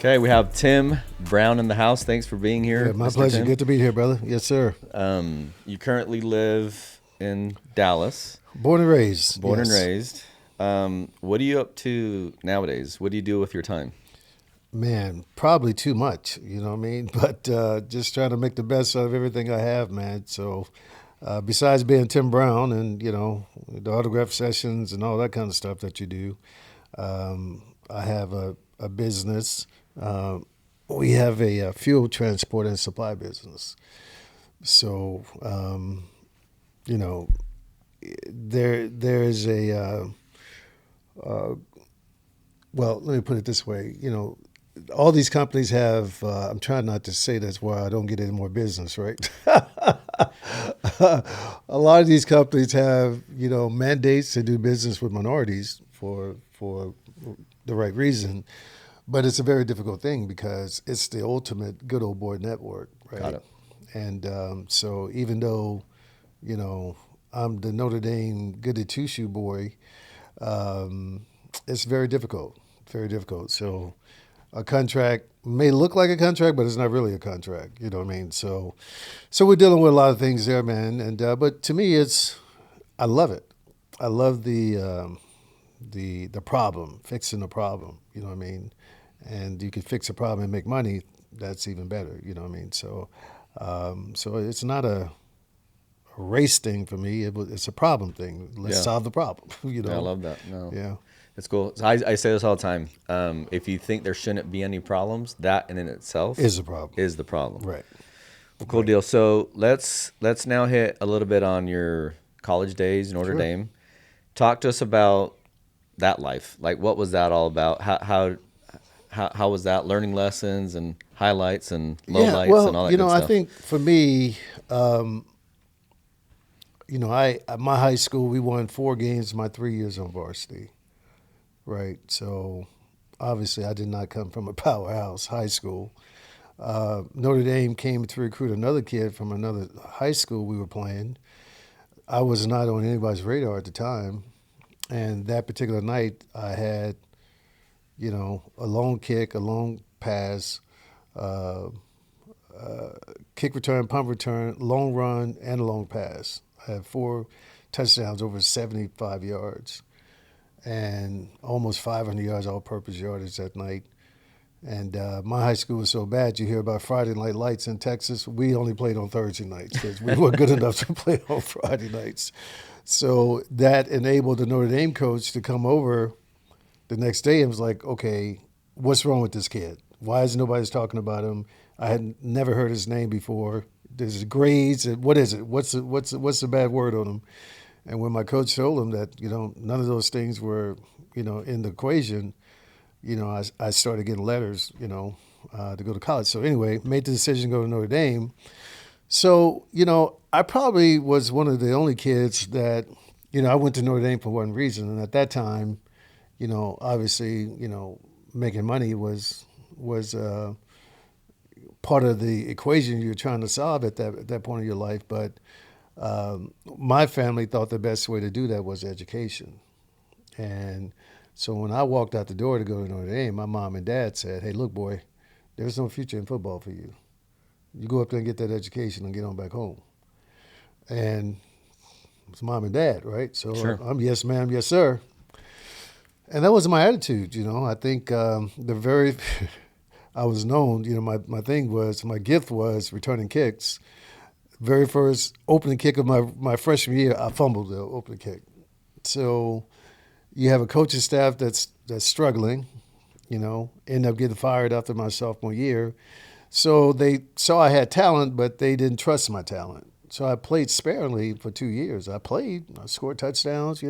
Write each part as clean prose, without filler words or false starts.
Okay, we have Tim Brown in the house. Thanks for being here. Yeah, my Mr. pleasure. Tim. Good to be here, brother. Yes, sir. You currently live in Dallas, Born and raised. born and Yes. raised. What are you up to nowadays? What do you do with your time? Man, probably too much, you know what I mean? But just trying to make the best out of everything I have, man. So besides being Tim Brown and, the autograph sessions and all that kind of stuff that you do, I have a business. We have a fuel transport and supply business. So, you know, there is well, let me put it this way. All these companies have, I'm trying not to say that's why I don't get any more business, right? A lot of these companies have, mandates to do business with minorities for the right reason. But it's a very difficult thing because it's the ultimate good old boy network, right? Got it. And so even though, I'm the Notre Dame goody two-shoe boy, it's very difficult. So a contract may look like a contract, but it's not really a contract. You know what I mean? So we're dealing with a lot of things there, man. And but to me, I love it. I love the problem, fixing the problem. You know what I mean? And you can fix a problem and make money. That's even better. You know what I mean? So it's not a race thing for me. It's a problem thing. Let's Yeah. solve the problem. Yeah, I love that. No, Yeah. it's cool. So I say this all the time. If you think there shouldn't be any problems, that in itself Is a problem. is the problem. Right. Well, cool deal. So let's now hit a little bit on your college days, Notre Sure. Dame. Talk to us about that life. Like, what was that all about? How was that? Learning lessons and highlights and lowlights well, and all that good I stuff. think for me, I at my high school we won 4 games my 3 years on varsity, right? So obviously I did not come from a powerhouse high school. Notre Dame came to recruit another kid from another high school we were playing. I was not on anybody's radar at the time, and that particular night I had, a long kick, a long pass, uh, kick return, punt return, long run, and a long pass. I had 4 touchdowns over 75 yards and almost 500 yards all-purpose yardage that night. And my high school was so bad, you hear about Friday night lights in Texas. We only played on Thursday nights because we weren't good enough to play on Friday nights. So that enabled the Notre Dame coach to come over the next day and was like, okay, what's wrong with this kid? Why is nobody's talking about him? I had never heard his name before. There's grades. What is it? What's the bad word on him? And when my coach told him that, none of those things were, in the equation, I started getting letters, to go to college. So anyway, made the decision to go to Notre Dame. So, I probably was one of the only kids that, I went to Notre Dame for one reason. And at that time, obviously, making money was part of the equation you're trying to solve at that point of your life. But my family thought the best way to do that was education. And so when I walked out the door to go to Notre Dame, my mom and dad said, hey, look, boy, there's no future in football for you. You go up there and get that education and get on back home. And it's mom and dad, right? So Sure. I'm yes, ma'am, yes, sir. And that was my attitude, I think I was known, my thing was, my gift was returning kicks. Very first opening kick of my freshman year, I fumbled the opening kick. So you have a coaching staff that's struggling, end up getting fired after my sophomore year. So they saw I had talent, but they didn't trust my talent. So I played sparingly for 2 years. I scored touchdowns,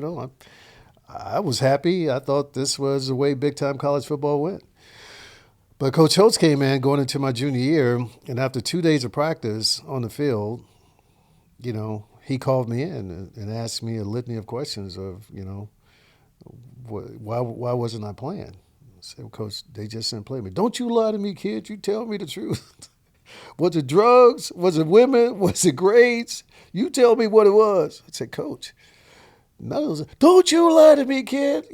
I was happy. I thought this was the way big-time college football went. But Coach Holtz came in going into my junior year, and after 2 days of practice on the field, he called me in and asked me a litany of questions of, why wasn't I playing? I said, well, Coach, they just didn't play me. Don't you lie to me, kid. You tell me the truth. Was it drugs? Was it women? Was it grades? You tell me what it was. I said, Coach, none of those. Don't you lie to me, kid.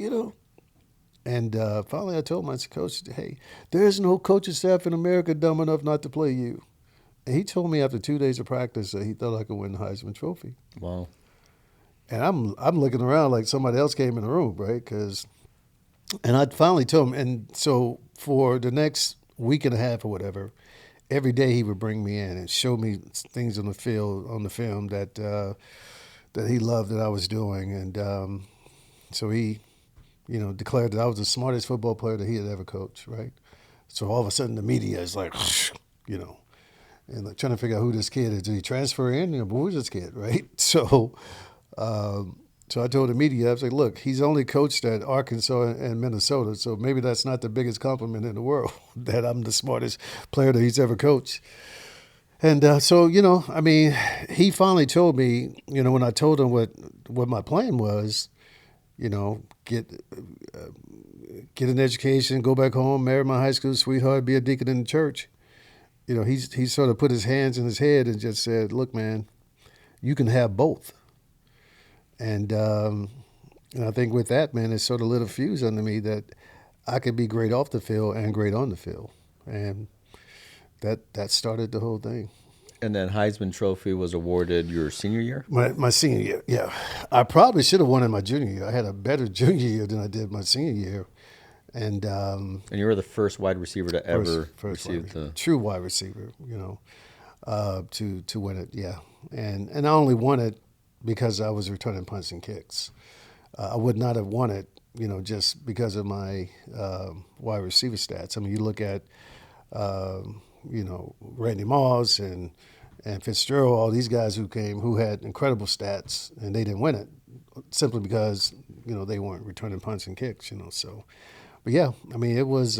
And finally, I told him, I said, Coach, hey, there's no coaching staff in America dumb enough not to play you. And he told me after 2 days of practice that he thought I could win the Heisman Trophy. Wow. And I'm looking around like somebody else came in the room, right? And I finally told him. And so for the next week and a half or whatever, every day he would bring me in and show me things on the field, on the film that he loved that I was doing. And so he, declared that I was the smartest football player that he had ever coached, right? So all of a sudden the media is like, and like trying to figure out who this kid is. Did he transfer in? But who's this kid, right? So I told the media, I was like, look, he's only coached at Arkansas and Minnesota, so maybe that's not the biggest compliment in the world that I'm the smartest player that he's ever coached. And so, he finally told me, when I told him what my plan was, get an education, go back home, marry my high school sweetheart, be a deacon in the church. He sort of put his hands in his head and just said, look, man, you can have both. And I think with that, man, it sort of lit a fuse under me that I could be great off the field and great on the field. And that started the whole thing. And then Heisman Trophy was awarded your senior year? My senior year, yeah. I probably should have won in my junior year. I had a better junior year than I did my senior year. And you were the first wide receiver to ever receive the true wide receiver, to win it, yeah. And I only won it because I was returning punts and kicks. I would not have won it, just because of my wide receiver stats. I mean, you look at, Randy Moss and Fitzgerald, all these guys who had incredible stats, and they didn't win it simply because, they weren't returning punts and kicks, So, but yeah, I mean, it was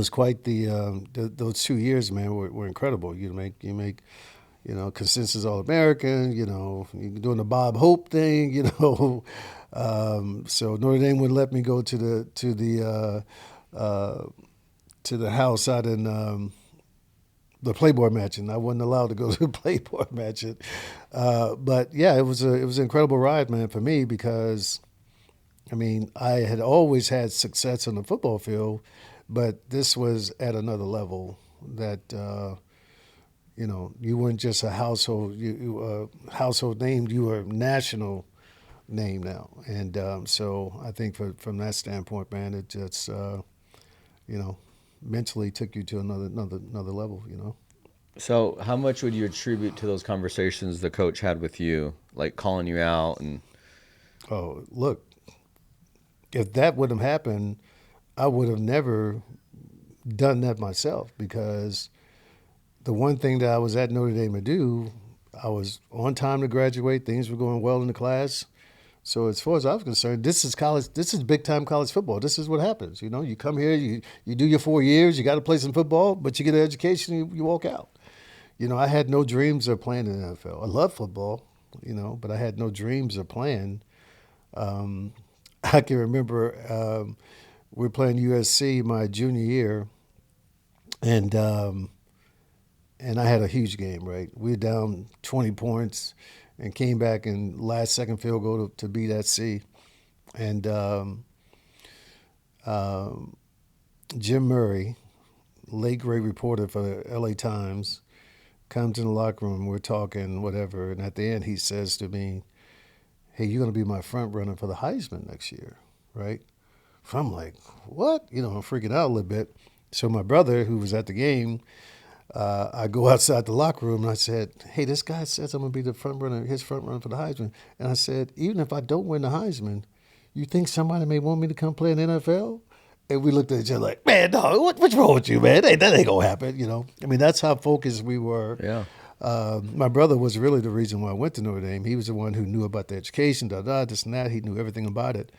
quite those 2 years, man, were incredible. You make consensus All-American, you're doing the Bob Hope thing, so Notre Dame wouldn't let me go to the house out in the Playboy Mansion. I wasn't allowed to go to the Playboy Mansion, but yeah, it was an incredible ride, man, for me because, I mean, I had always had success on the football field, but this was at another level that. You weren't just a household household name; you were a national name now, and so I think from that standpoint, man, it just mentally took you to another level. So, how much would you attribute to those conversations the coach had with you, like calling you out and? Oh, look, if that would have happened, I would have never done that myself because. The one thing that I was at Notre Dame to do, I was on time to graduate. Things were going well in the class. So as far as I was concerned, this is college. This is big time college football. This is what happens. You come here, you do your 4 years, you got to play some football, but you get an education, you walk out. I had no dreams of playing in the NFL. I love football, but I had no dreams of playing. I can remember we were playing USC my junior year, and I had a huge game, right? We were down 20 points and came back in last second field goal to beat SC. And Jim Murray, late great reporter for the LA Times, comes in the locker room, we're talking, whatever, and at the end he says to me, hey, you're going to be my front runner for the Heisman next year, right? So I'm like, what? I'm freaking out a little bit. So my brother, who was at the game, I go outside the locker room and I said, hey, this guy says I'm going to be his front runner for the Heisman. And I said, even if I don't win the Heisman, you think somebody may want me to come play in the NFL? And we looked at each other like, man, no, what's wrong with you, man? That ain't going to happen, I mean, that's how focused we were. Yeah. My brother was really the reason why I went to Notre Dame. He was the one who knew about the education, this and that. He knew everything about it.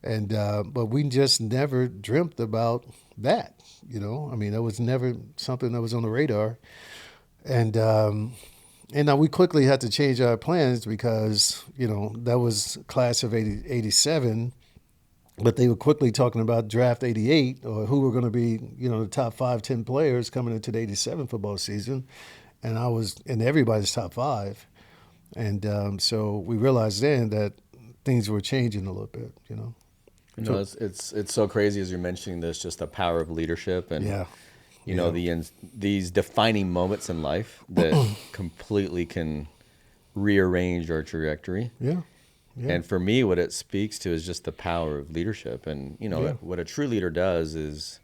And but we just never dreamt about that, I mean, that was never something that was on the radar. And now we quickly had to change our plans because, that was class of 87. But they were quickly talking about draft 88 or who were going to be, the top 5, 10 players coming into the 87 football season. And I was in everybody's top 5. And so we realized then that things were changing a little bit, No, it's so crazy as you're mentioning this, just the power of leadership and Yeah. you know these defining moments in life that completely can rearrange our trajectory. Yeah. Yeah. And for me, what it speaks to is just the power of leadership. And you know Yeah. what a true leader does is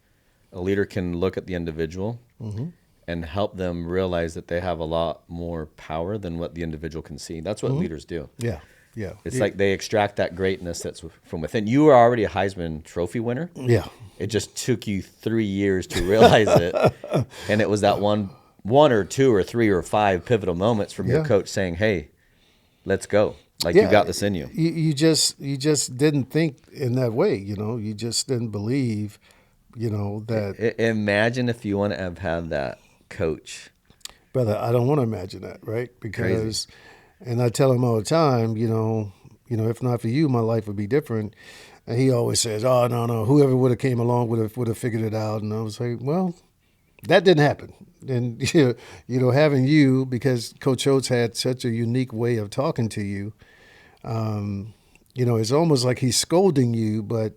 a leader can look at the individual Mm-hmm. and help them realize that they have a lot more power than what the individual can see. That's what Mm-hmm. leaders do. Yeah. Yeah. It's like they extract that greatness that's from within. You were already a Heisman Trophy winner. Yeah. It just took you 3 years to realize it, and it was that one or two or three or five pivotal moments from your Yeah. coach saying, "Hey, let's go! Like you Yeah. got this in you." You just didn't think in that way. You just didn't believe. That, Imagine if you want to have had that coach. brother. I don't want to imagine that, right? Crazy. Because, and I tell him all the time, if not for you, my life would be different. And he always says, "Oh, no, no, whoever would have came along would have figured it out." And I was like, "Well, that didn't happen." And having you, because Coach Oates had such a unique way of talking to you, it's almost like he's scolding you, but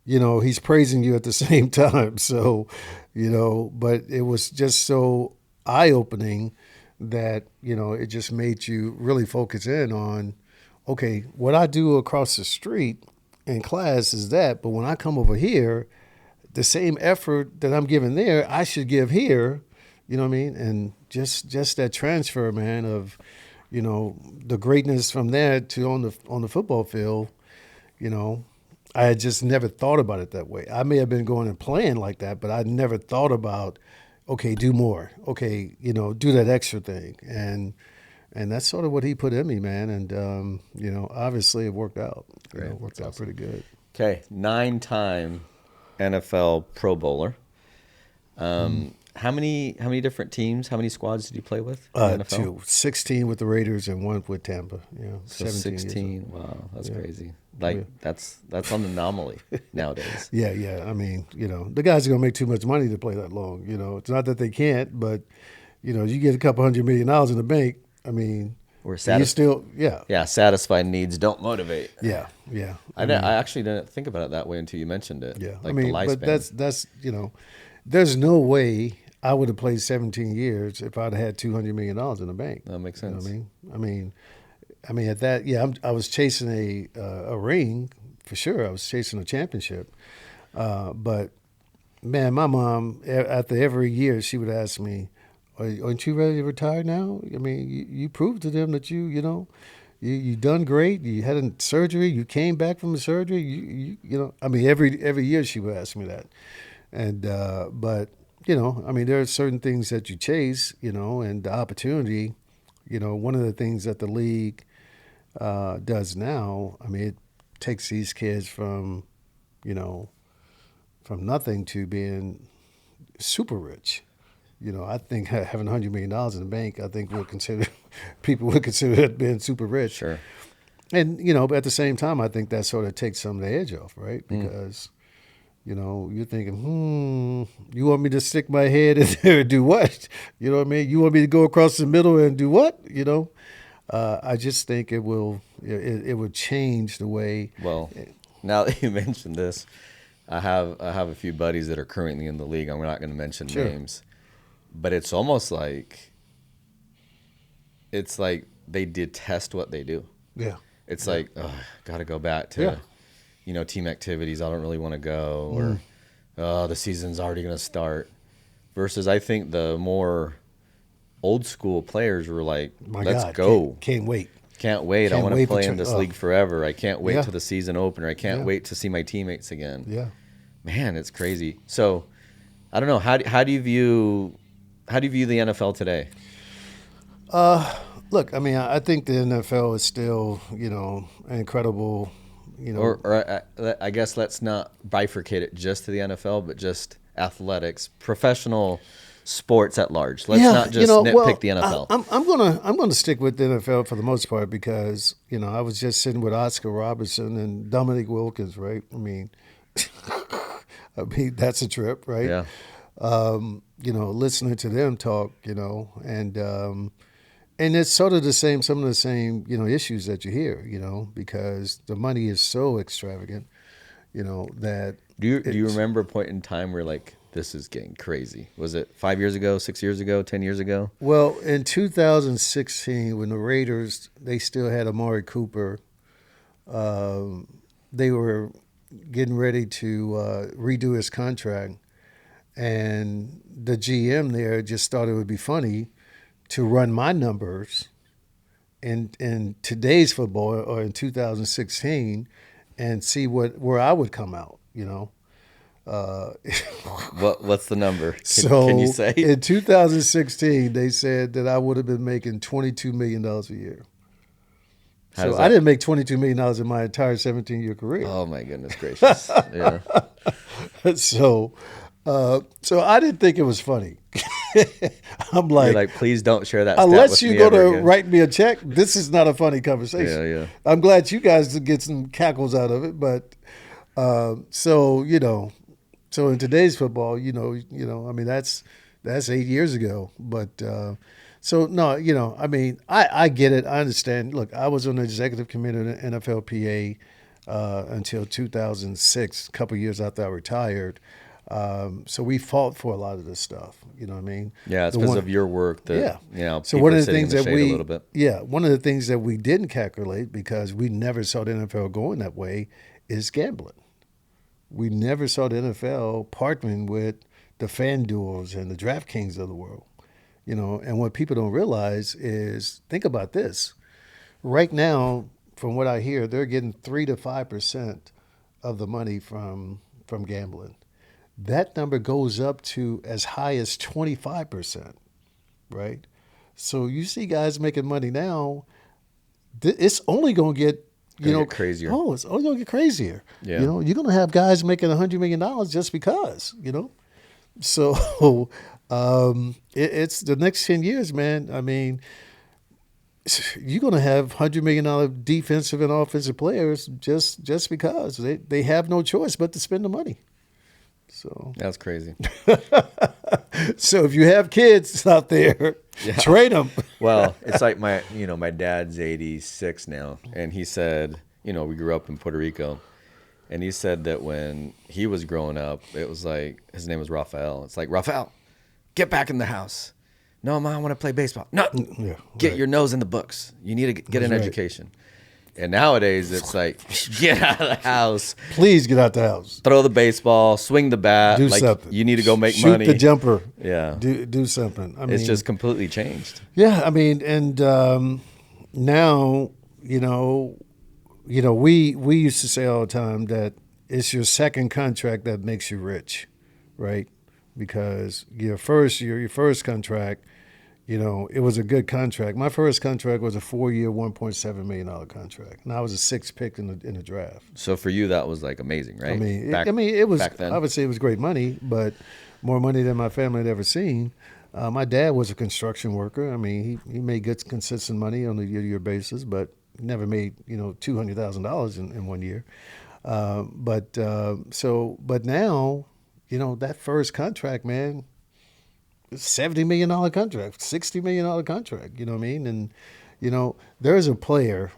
he's praising you at the same time. So, but it was just so eye opening that it just made you really focus in on, okay, what I do across the street in class is that, but when I come over here, the same effort that I'm giving there, I should give here. You know what I mean? And just that transfer, man, of the greatness from there to on the football field. You know, I had just never thought about it that way. I may have been going and playing like that, but I never thought about, okay, do more. Okay, do that extra thing. And that's sort of what he put in me, man. And obviously it worked out. Great. It worked out pretty good. Okay, 9-time NFL Pro Bowler. How many different teams? How many squads did you play with in the NFL? 2, 16 with the Raiders and 1 with Tampa. So 17 16. Wow, that's crazy. Yeah. That's an anomaly nowadays. Yeah. I mean, the guys are gonna make too much money to play that long. It's not that they can't, but you get a couple $100 million in the bank. I mean, We're you satisfied. still, Satisfied needs don't motivate. yeah. I actually didn't think about it that way until you mentioned it. Yeah, Like I mean, the lifespan. but that's there's no way I would have played 17 years if I'd had $200 million in the bank. That makes You know sense. what I mean, at that, I was chasing a ring for sure. I was chasing a championship, but man, my mom after every year she would ask me, "Aren't you ready to retire now? I mean, you proved to them that you done great. You had a surgery. You came back from the surgery. I mean, every year she would ask me that, and but I mean, there are certain things that you chase, and the opportunity. One of the things that the league does now, I mean, it takes these kids from nothing to being super rich. I think having $100 million in the bank, I think people would consider it being super rich. Sure. And but at the same time, I think that sort of takes some of the edge off, right? Because you're thinking, you want me to stick my head in there and do what? You know what I mean? You want me to go across the middle and do what? I just think it would change the way. Well, now that you mentioned this, I have a few buddies that are currently in the league, and we're not going to mention Sure. names, but it's almost like they detest what they do. Yeah. It's like, got to go back to, team activities. I don't really want to go, or the season's already going to start. Versus, I think the more old school players were like, My let's God, go. Can't wait. Can't wait. I Can't want to wait for play in this league forever. I can't wait Yeah. till the season opener. I can't Yeah. wait to see my teammates again. Yeah. Man, it's crazy. So, I don't know. How do you view the NFL today? Look, I mean, I think the NFL is still, incredible. Or I guess let's not bifurcate it just to the NFL, but just athletics, professional sports at large. Let's not just nitpick the NFL. I'm gonna stick with the NFL for the most part because I was just sitting with Oscar Robertson and Dominique Wilkins, right? I mean, that's a trip, right? Yeah. Listening to them talk, and it's sort of some of the same, issues that you hear, because the money is so extravagant, that. Do you remember a point in time where like this is getting crazy? Was it 5 years ago, 6 years ago, 10 years ago? Well, in 2016, when the Raiders, they still had Amari Cooper, they were getting ready to redo his contract, and the GM there just thought it would be funny to run my numbers in today's football or in 2016 and see where I would come out. What's the number? Can you say? In 2016, they said that I would have been making $22 million a year. So I didn't make $22 million in my entire 17-year career. Oh my goodness gracious! Yeah. So I didn't think it was funny. I'm You're like, please don't share that. Unless you go to write me a check, this is not a funny conversation. Yeah. I'm glad you guys get some cackles out of it, but so in today's football, I mean that's 8 years ago, but. So, no, I mean, I get it. I understand. Look, I was on the executive committee of the NFLPA until 2006, a couple of years after I retired. So we fought for a lot of this stuff. You know what I mean? Yeah, it's because of your work that, So one of the things that we, a little bit. one of the things that we didn't calculate because we never saw the NFL going that way is gambling. We never saw the NFL partnering with the FanDuels and the DraftKings of the world. And what people don't realize is, think about this. Right now, from what I hear, they're getting 3 to 5% of the money from gambling. That number goes up to as high as 25%, right? So you see guys making money now. It's only going to get get crazier. Oh, it's only going to get crazier. Yeah. You're going to have guys making $100 million just because. So. It's the next 10 years, man. I mean, you're going to have $100 million defensive and offensive players just because they have no choice but to spend the money. So that's crazy. So if you have kids out there, trade them. Well, it's like my dad's 86 now, and he said, we grew up in Puerto Rico. And he said that when he was growing up, it was like, his name was Rafael. It's like, Rafael, get back in the house. No, Mom, I want to play baseball. No, get your nose in the books. You need to get an education. And nowadays, it's like, get out of the house. Please get out the house. Throw the baseball, swing the bat. Do something. You need to go make Shoot money. Shoot the jumper. Yeah. Do something. I mean, it's just completely changed. Yeah, I mean, and now, we used to say all the time that it's your second contract that makes you rich, right? Because your first contract, it was a good contract. My first contract was a 4-year, $1.7 million contract, and I was a 6th pick in the draft. So for you, that was like amazing, right? It was. Back then. Obviously, it was great money, but more money than my family had ever seen. My dad was a construction worker. I mean, he made good, consistent money on a year-to-year basis, but never made $200,000 in 1 year. But now. That first contract, man, $70 million contract, $60 million contract, you know what I mean? And, there's a player,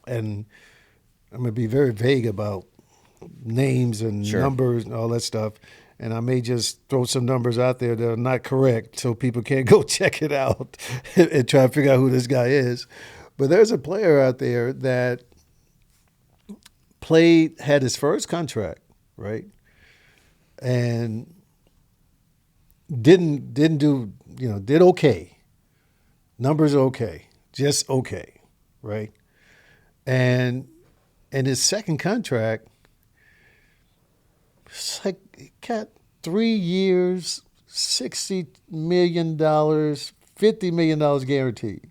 and I'm going to be very vague about names and numbers and all that stuff, and I may just throw some numbers out there that are not correct so people can't go check it out and try to figure out who this guy is. But there's a player out there that had his first contract, right? And didn't do, did okay. Numbers are okay, just okay, right? And his second contract, it's like he got 3 years, $60 million, $50 million guaranteed.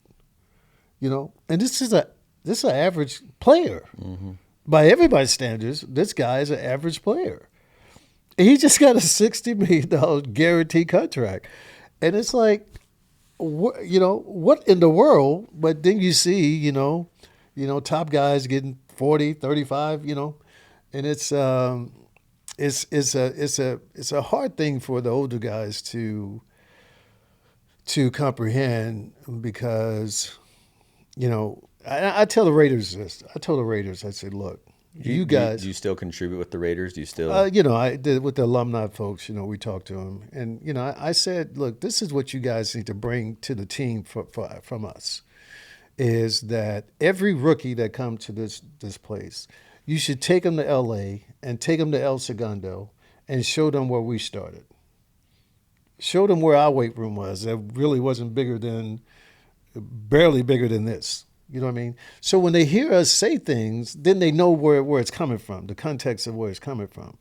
And this is an average player. Mm-hmm. By everybody's standards, this guy is an average player. He just got a $60 million guaranteed contract. And it's like, what in the world? But then you see, top guys getting 40, 35, and it's a hard thing for the older guys to comprehend because, I tell the Raiders this. I told the Raiders, I said, look, You guys. Do you still contribute with the Raiders? Do you still? I did with the alumni folks. We talked to them, and I said, look, this is what you guys need to bring to the team from us. Is that every rookie that comes to this place, you should take them to L.A. and take them to El Segundo and show them where we started. Show them where our weight room was. That really wasn't barely bigger than this. You know what I mean? So when they hear us say things, then they know where it's coming from, the context of where it's coming from.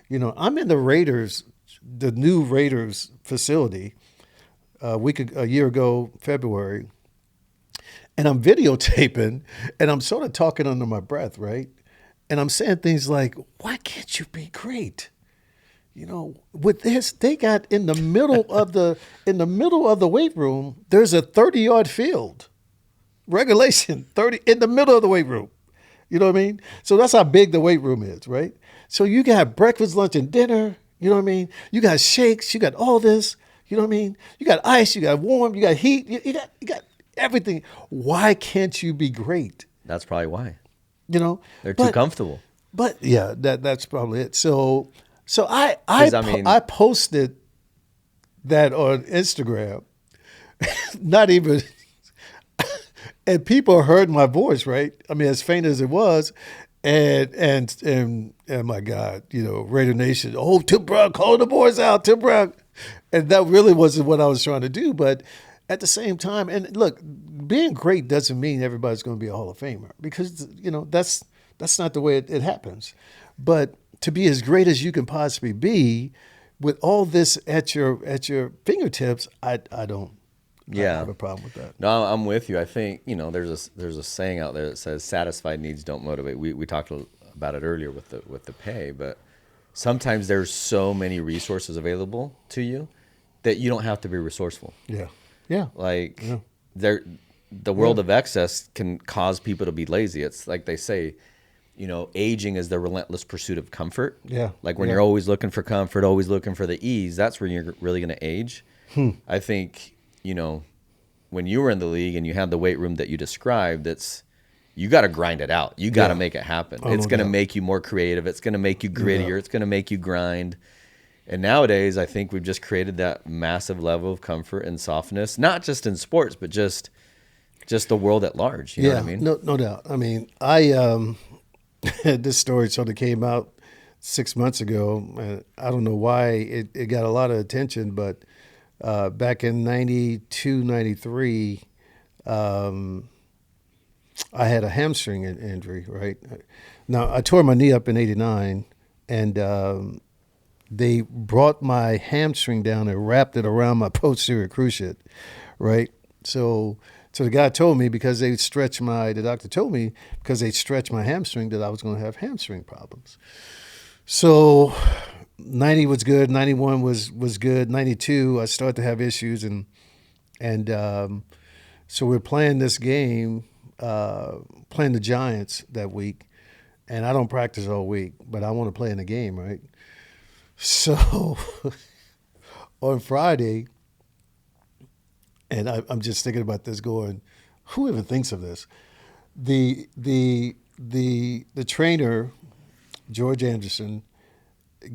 I'm in the new Raiders facility a year ago, February, and I'm videotaping, and I'm sort of talking under my breath, right? And I'm saying things like, why can't you be great? With this, they got in the middle of the weight room, there's a 30-yard field. Regulation 30 in the middle of the weight room. You know what I mean? So that's how big the weight room is, right? So you got breakfast, lunch, and dinner. You know what I mean? You got shakes. You got all this. You know what I mean? You got ice. You got warm. You got heat. You got everything. Why can't you be great? That's probably why. They're too comfortable. But yeah, that's probably it. So I posted that on Instagram. Not even. And people heard my voice, right? I mean, as faint as it was, and my God, Raider Nation, Tim Brown, call the boys out, Tim Brown. And that really wasn't what I was trying to do. But at the same time, and look, being great doesn't mean everybody's going to be a Hall of Famer, because, that's not the way it happens. But to be as great as you can possibly be with all this at your fingertips, I don't. Yeah, I have a problem with that. No, I'm with you. I think there's a saying out there that says satisfied needs don't motivate. We talked about it earlier with the pay, but sometimes there's so many resources available to you that you don't have to be resourceful. Yeah. The world of excess can cause people to be lazy. It's like they say, aging is the relentless pursuit of comfort. Yeah. Like when you're always looking for comfort, always looking for the ease, that's when you're really going to age. I think. When you were in the league and you had the weight room that you described, you got to grind it out. You got to make it happen. It's going to make you more creative. It's going to make you grittier. Yeah. It's going to make you grind. And nowadays, I think we've just created that massive level of comfort and softness, not just in sports, but just the world at large. You know what I mean? No doubt. I mean, I this story sort of came out 6 months ago. And I don't know why it got a lot of attention, but back in 92, 93, I had a hamstring injury, right? Now, I tore my knee up in 89, and they brought my hamstring down and wrapped it around my posterior cruciate, right? So the guy told me, the doctor told me because they stretched my hamstring that I was going to have hamstring problems. So 90 was good, 91 was good, 92 I started to have issues, and so we're playing this game, playing the Giants that week, and I don't practice all week, but I want to play in the game, right? So on Friday, and I'm just thinking about this, going, who even thinks of this? The trainer, George Anderson,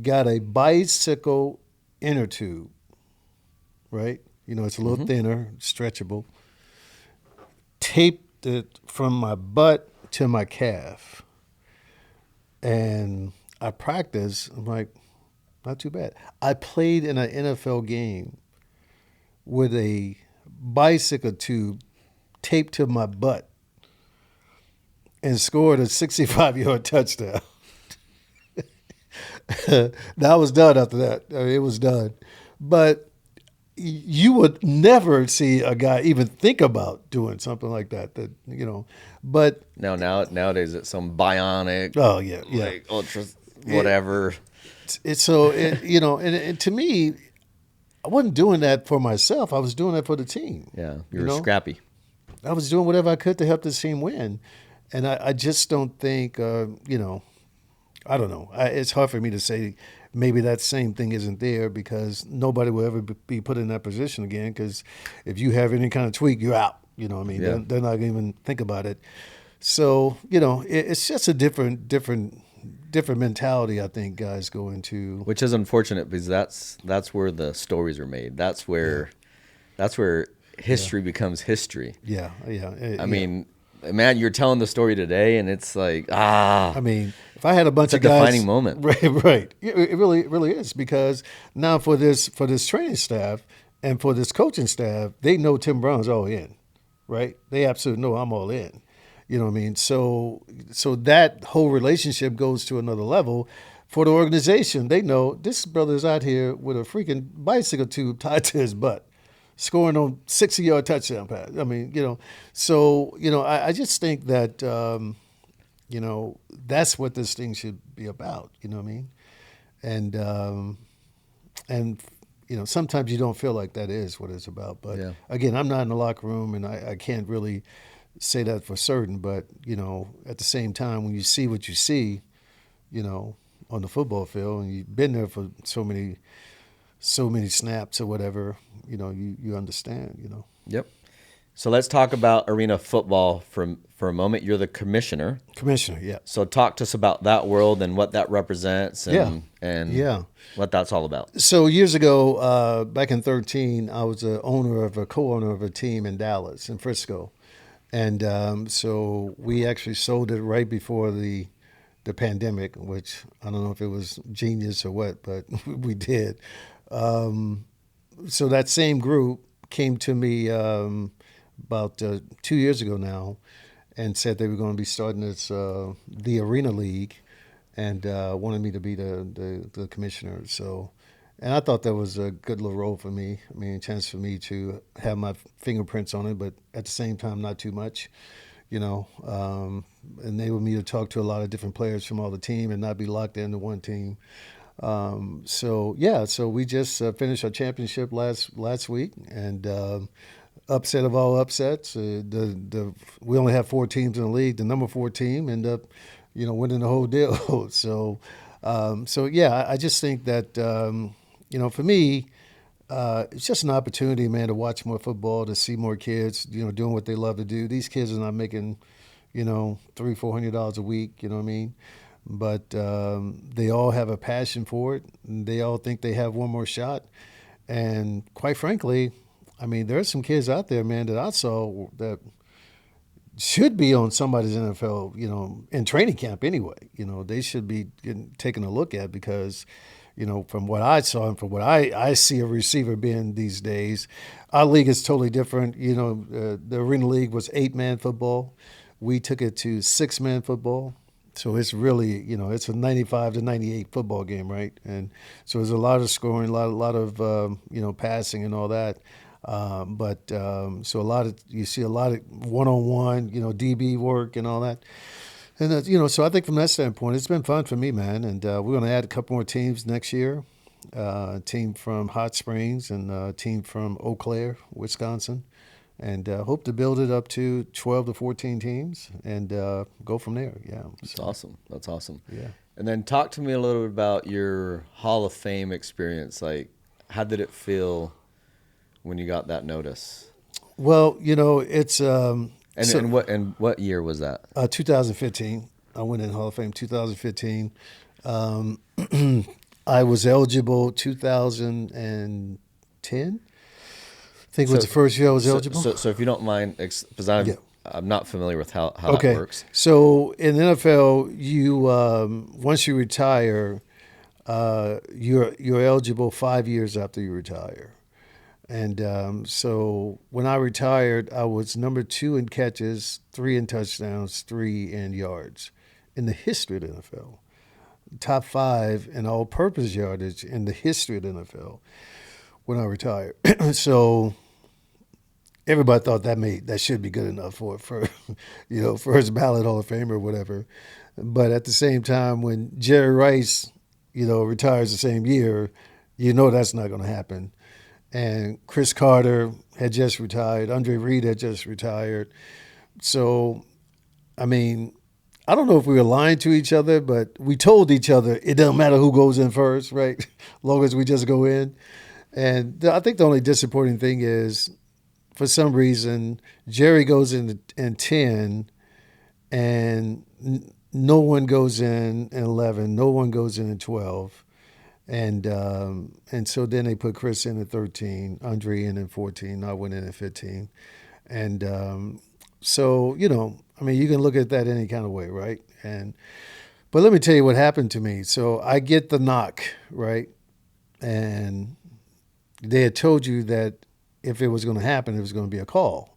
got a bicycle inner tube, right? It's a little thinner, stretchable. Taped it from my butt to my calf. And I practiced. I'm like, not too bad. I played in an NFL game with a bicycle tube taped to my butt and scored a 65-yard touchdown. That was done after that. I mean, it was done. But you would never see a guy even think about doing something like that. But nowadays it's some bionic. Oh yeah, like ultra whatever. And to me, I wasn't doing that for myself. I was doing that for the team. Yeah, you were scrappy. I was doing whatever I could to help this team win, and I just don't think I don't know. It's hard for me to say maybe that same thing isn't there, because nobody will ever be put in that position again, because if you have any kind of tweak, you're out. You know what I mean? Yeah. They're not going to even think about it. So it's just a different mentality. I think guys go into. Which is unfortunate because that's where the stories are made. That's where history becomes history. I mean, man, you're telling the story today, and it's like I mean, if I had a bunch it's a of guys, defining moment. right? It really is, because now for this training staff and for this coaching staff, they know Tim Brown's all in, right? They absolutely know I'm all in. You know what I mean? So that whole relationship goes to another level. For the organization, they know this brother's out here with a freaking bicycle tube tied to his butt, scoring on 60-yard touchdown pass. I mean, so I just think that that's what this thing should be about. You know what I mean? And sometimes you don't feel like that is what it's about. But again, I'm not in the locker room, and I can't really say that for certain. But at the same time, when you see what you see, on the football field, and you've been there for so many snaps or whatever, you understand. Yep. So let's talk about arena football for a moment. You're the commissioner. Commissioner, yeah. So talk to us about that world and what that represents and what that's all about. So years ago, back in 2013, I was a co-owner of a team in Dallas, in Frisco. And so we actually sold it right before the pandemic, which I don't know if it was genius or what, but we did. So that same group came to me about 2 years ago now, and said they were going to be starting this the Arena League, and wanted me to be the commissioner. So, and I thought that was a good little role for me. I mean, a chance for me to have my fingerprints on it, but at the same time, not too much. Enable me to talk to a lot of different players from all the team and not be locked into one team. So we just finished our championship last week, and upset of all upsets. We only have 4 teams in the league. The number 4 team ended up, winning the whole deal. I just think that for me, it's just an opportunity, man, to watch more football, to see more kids, doing what they love to do. These kids are not making, $300-$400 a week. You know what I mean? But they all have a passion for it. And they all think they have one more shot. And quite frankly, I mean, there are some kids out there, man, that I saw that should be on somebody's NFL, in training camp anyway. They should be taken a look at, because, from what I saw and from what I see a receiver being these days, our league is totally different. The Arena League was 8-man football. We took it to 6-man football. So it's really, it's a 95 to 98 football game, right? And so there's a lot of scoring, a lot of passing and all that. So you see a lot of one-on-one, DB work and all that. And, so I think from that standpoint, it's been fun for me, man. And we're going to add a couple more teams next year. A team from Hot Springs and a team from Eau Claire, Wisconsin. And hope to build it up to 12 to 14 teams and go from there. Yeah. That's awesome. That's awesome. Yeah. And then talk to me a little bit about your Hall of Fame experience. Like, how did it feel when you got that notice? Well, it's and what year was that? 2015. I went in Hall of Fame 2015. I was eligible 2010. I think it was the first year I was eligible. So if you don't mind, because I'm not familiar with how that works. So in the NFL, you once you retire, you're eligible 5 years after you retire. And so when I retired, I was number 2 in catches, 3 in touchdowns, 3 in yards in the history of the NFL. Top 5 in all-purpose yardage in the history of the NFL when I retired. So everybody thought that should be good enough for first ballot Hall of Fame or whatever. But at the same time, when Jerry Rice, retires the same year, that's not going to happen. And Chris Carter had just retired. Andre Reed had just retired. So, I mean, I don't know if we were lying to each other, but we told each other it doesn't matter who goes in first, right? As long as we just go in. And I think the only disappointing thing is, for some reason, Jerry goes in 10, and no one goes in 11, no one goes in 12. And so then they put Chris in at 13, Andre in at 14, I went in at 15. And so, I mean, you can look at that any kind of way, right? But let me tell you what happened to me. So I get the knock, right? And they had told you that if it was going to happen, it was going to be a call.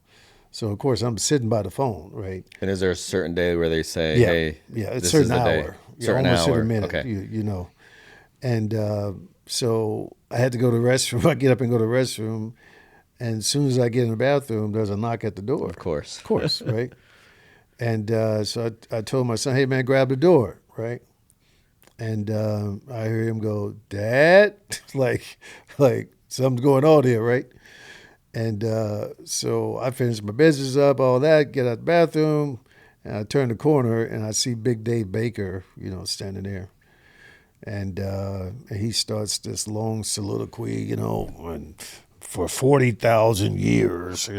So, of course, I'm sitting by the phone, right? And is there a certain day where they say, Yeah. hey, Yeah, it's this certain is the hour. day? Yeah, Certain almost hour. at a minute, Okay. you know. And so I had to go to the restroom. I get up and go to the restroom. And as soon as I get in the bathroom, there's a knock at the door. Of course. Of course, right? And so I told my son, hey, man, grab the door, right? And I hear him go, Dad? like something's going on here, right? And so I finish my business up, all that, get out the bathroom, and I turn the corner, and I see Big Dave Baker, standing there. And he starts this long soliloquy, and for 40,000 years,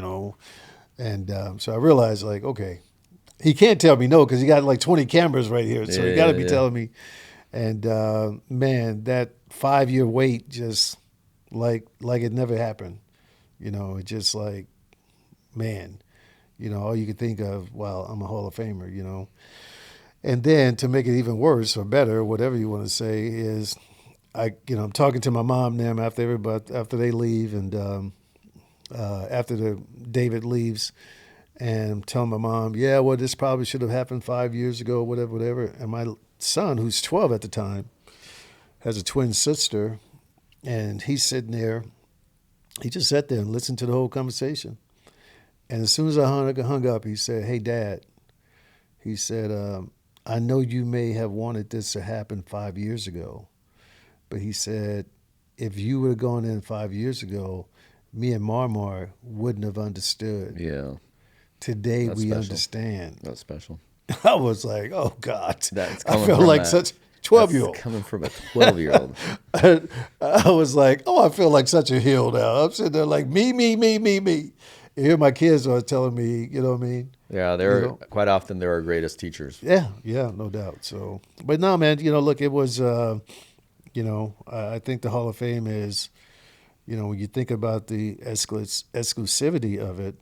And so I realized, like, okay, he can't tell me no because he got like 20 cameras right here. So he got to be telling me. And, man, that 5-year wait just like it never happened. It just like, man, all you could think of, wow, I'm a Hall of Famer, And then to make it even worse or better, whatever you want to say, is I'm talking to my mom and them after they leave, and after David leaves, and I'm telling my mom, yeah, well, this probably should have happened 5 years ago, whatever. And my son, who's 12 at the time, has a twin sister, and he's sitting there. He just sat there and listened to the whole conversation. And as soon as I hung up, he said, hey, Dad, he said, I know you may have wanted this to happen 5 years ago, but he said, if you would have gone in 5 years ago, me and Marmar wouldn't have understood. Yeah. Today That's we special. understand. That's special. I was like, oh, God. That's I felt like such a 12-year-old. That's coming from a 12-year-old. I was like, oh, I feel like such a heel now. I'm sitting there like, me. And here my kids are telling me, you know what I mean? Yeah, quite often they're our greatest teachers. Yeah, no doubt. So, but no, man, look, it was, I think the Hall of Fame is, when you think about the exclusivity of it,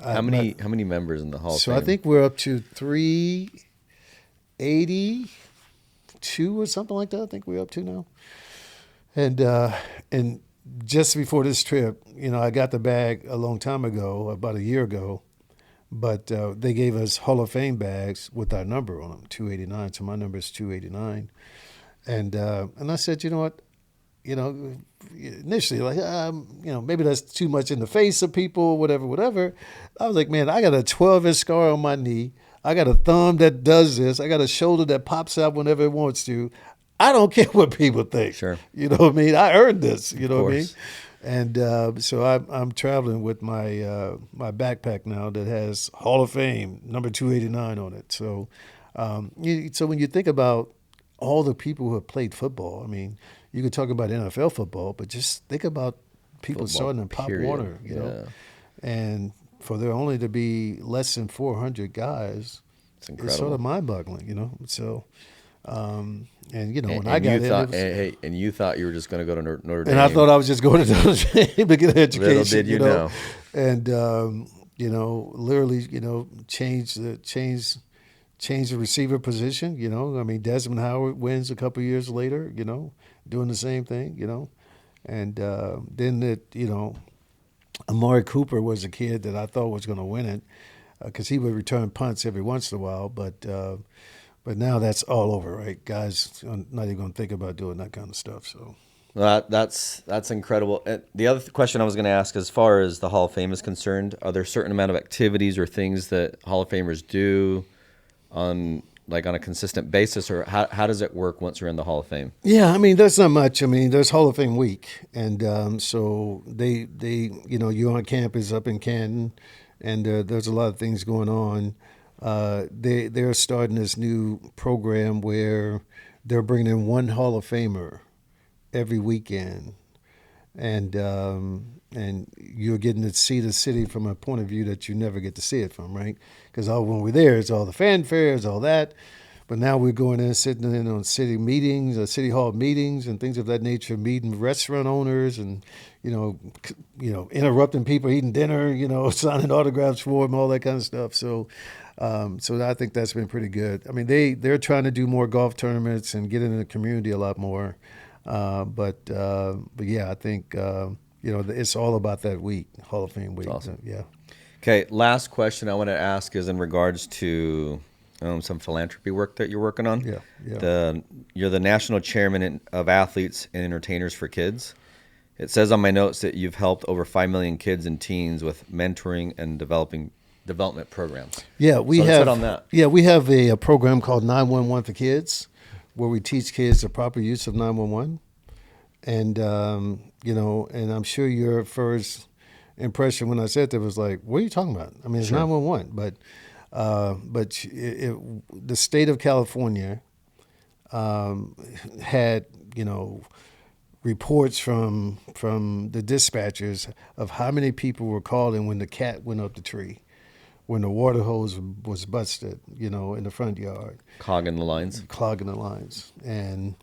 How many members in the Hall of Fame? So I think we're up to 382 or something like that. I think we're up to now. And just before this trip, I got the bag a long time ago, about a year ago, but they gave us Hall of Fame bags with our number on them, 289. So my number is 289. And I said, you know what? Initially, like, maybe that's too much in the face of people, whatever. I was like, man, I got a 12-inch scar on my knee. I got a thumb that does this. I got a shoulder that pops out whenever it wants to. I don't care what people think. Sure. You know what I mean? I earned this. You know what I mean? And so I'm traveling with my my backpack now that has Hall of Fame, number 289 on it. So, so when you think about all the people who have played football, I mean, you could talk about NFL football, but just think about people Football, starting in Pop period. Warner, and for there only to be less than 400 guys, it's sort of mind-boggling, So, and when I got in, and you thought you were just going to go to Notre Dame, and I thought I was just going to Notre Dame to get an education. Little did you know. And literally, change the receiver position. I mean, Desmond Howard wins a couple years later. Doing the same thing. And then Amari Cooper was a kid that I thought was going to win it because he would return punts every once in a while, but now that's all over, right? Guys are not even going to think about doing that kind of stuff. So. Well, that's incredible. The other question I was going to ask, as far as the Hall of Fame is concerned, are there a certain amount of activities or things that Hall of Famers do on a consistent basis, or how does it work once you're in the Hall of Fame? Yeah, I mean, there's not much. I mean, there's Hall of Fame week, and so they you're on campus up in Canton, and there's a lot of things going on. They're starting this new program where they're bringing in one Hall of Famer every weekend, and you're getting to see the city from a point of view that you never get to see it from, right? Because when we're there, it's all the fanfare, it's all that. But now we're going in, sitting in on city meetings, city hall meetings, and things of that nature, meeting restaurant owners, and interrupting people eating dinner, signing autographs for them, all that kind of stuff. So I think that's been pretty good. I mean, they're trying to do more golf tournaments and get into the community a lot more. But yeah, I think it's all about that week, Hall of Fame week. That's awesome. Yeah. Okay, last question I want to ask is in regards to some philanthropy work that you're working on. Yeah. You're the national chairman of Athletes and Entertainers for Kids. It says on my notes that you've helped over 5 million kids and teens with mentoring and development programs. Yeah, we have have on that. Yeah, we have a program called 911 for Kids, where we teach kids the proper use of 911. And and I'm sure your first impression when I said that was like, what are you talking about? I mean, it's 911, but the state of California had reports from the dispatchers of how many people were calling when the cat went up the tree, when the water hose was busted, in the front yard, clogging the lines. And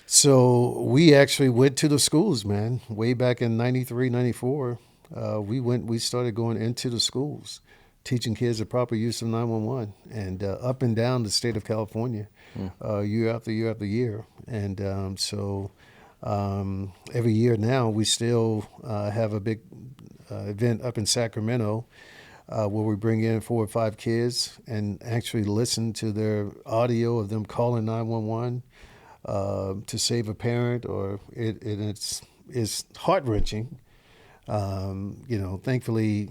so we actually went to the schools, man, way back in 93, 94. We started going into the schools, teaching kids the proper use of 911, and up and down the state of California, year after year after year. And so every year now we still have a big event up in Sacramento where we bring in 4 or 5 kids and actually listen to their audio of them calling 911 to save a parent, or it's heart-wrenching. Thankfully,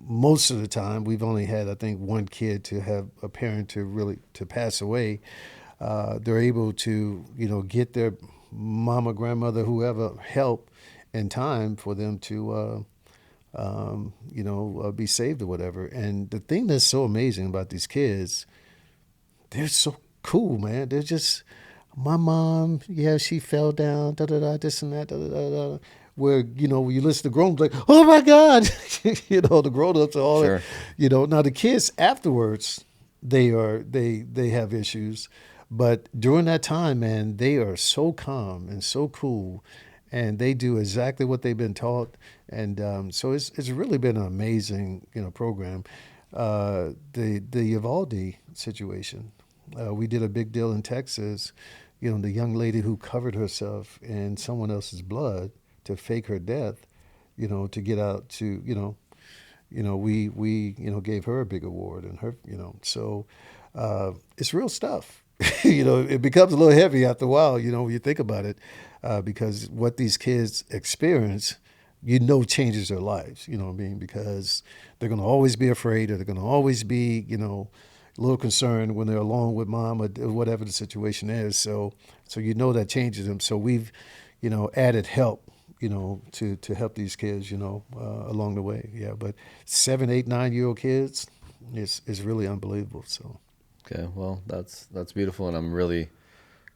most of the time we've only had, I think, one kid to have a parent to pass away. They're able to, get their mama, grandmother, whoever help in time for them to, be saved or whatever. And the thing that's so amazing about these kids, they're so cool, man. They're just, my mom, she fell down, this and that, where, when you listen to grown-ups, like, oh my God, the grown-ups are all, sure. Now the kids afterwards, they have issues, but during that time, man, they are so calm and so cool, and they do exactly what they've been taught. And so it's really been an amazing, program. The Uvalde situation, we did a big deal in Texas, the young lady who covered herself in someone else's blood to fake her death, to get out to, we gave her a big award, and her, so it's real stuff. It becomes a little heavy after a while, when you think about it, because what these kids experience, changes their lives, what I mean? Because they're going to always be afraid, or they're going to always be, a little concerned when they're alone with mom or whatever the situation is. So that changes them. So we've, added help, to help these kids, along the way. Yeah, but 7, 8, 9-year-old kids is really unbelievable. So. Okay, well, that's beautiful, and I'm really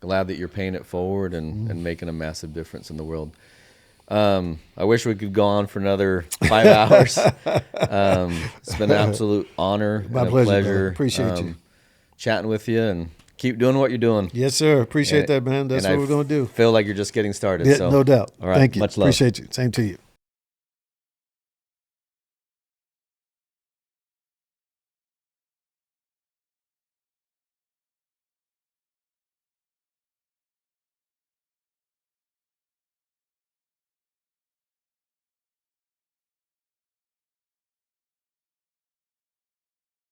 glad that you're paying it forward and making a massive difference in the world. I wish we could go on for another 5 hours. It's been an absolute honor. My and pleasure, a pleasure. man. Appreciate you Chatting with you, and keep doing what you're doing. Yes, sir. Appreciate that, man. That's what we're going to do. Feel like you're just getting started. Yeah, so. No doubt. All right. Thank you. Much love. Appreciate you. Same to you.